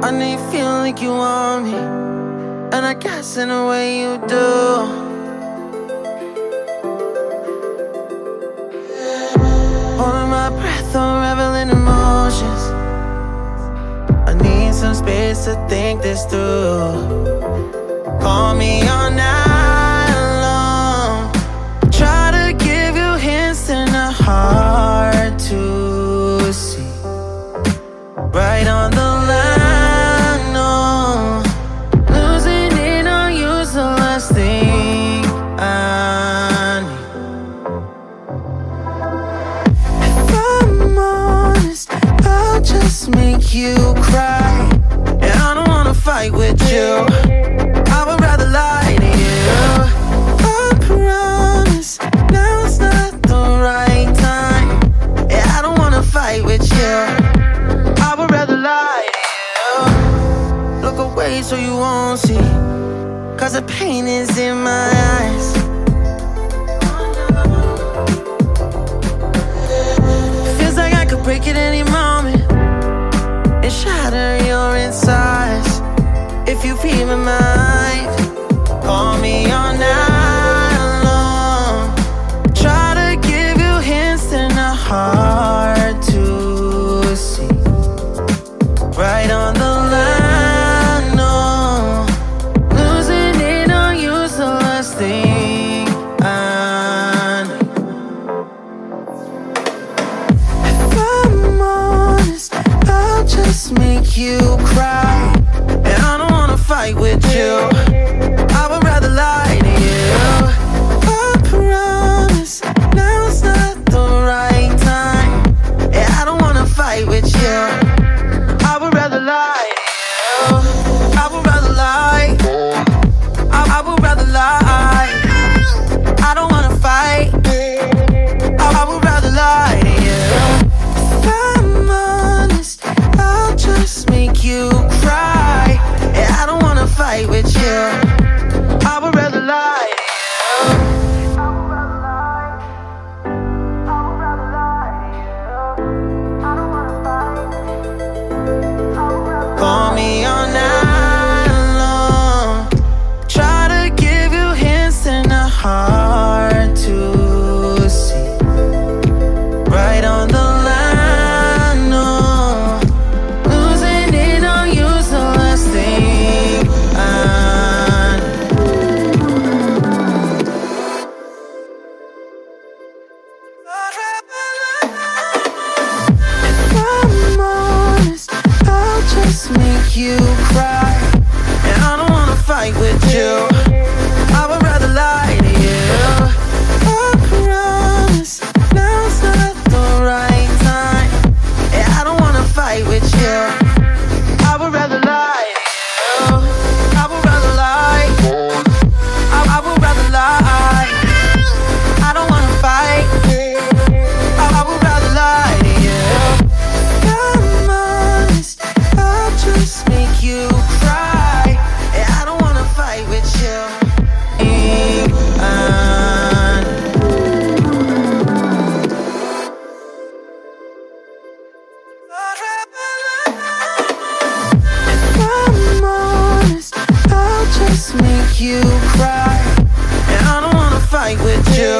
I know you feel like you want me, and I guess in a way you do. Holding my breath, unraveling emotions. I need some space to think this through. Call me all night long. Try to give you hints and a hard to see. Right on the line, no. Losing it on you's the last thing I need. If I'm honest, I'll just make you cry. And I don't wanna fight with you. I would rather lie to you. I promise, now's not the right time. Yeah, I don't wanna fight with you. I would rather lie to you. Look away so you won't see, 'cause the pain is in my eyes. Feels like I could break at any moment and shatter your insides. If you feel my mind, call me all night long. Try to give you hints and a hard to see. Right on the line, no. Losing it on you's the last thing I need. If I'm honest, I'll just make you cry. And I don't wanna fight with you. I would rather lie to you. I promise, now's not the right time. Yeah, I don't wanna fight with you. I would rather lie to you. I would rather lie. I would rather lie. I don't wanna fight. I would rather lie to you. If I'm honest, I'll just make you cry. Yeah, I don't wanna fight with you. I would rather lie to you. Call me all night long. Try to give you hints and a hard to see. Right on the line, no. Losing it on you's the last thing I need. If I'm honest, I'll just make you cry. And I don't wanna fight with you. I would rather lie to you. I promise, now's not the right time. Yeah, I don't wanna fight with you. I would rather lie to you. I would rather lie. I would rather lie. I don't wanna fight. I would rather lie to you. I'm honest, I'll just make you cry. Yeah, I don't wanna fight with you. If I'm honest, I'll just make you cry. And I don't wanna fight with you.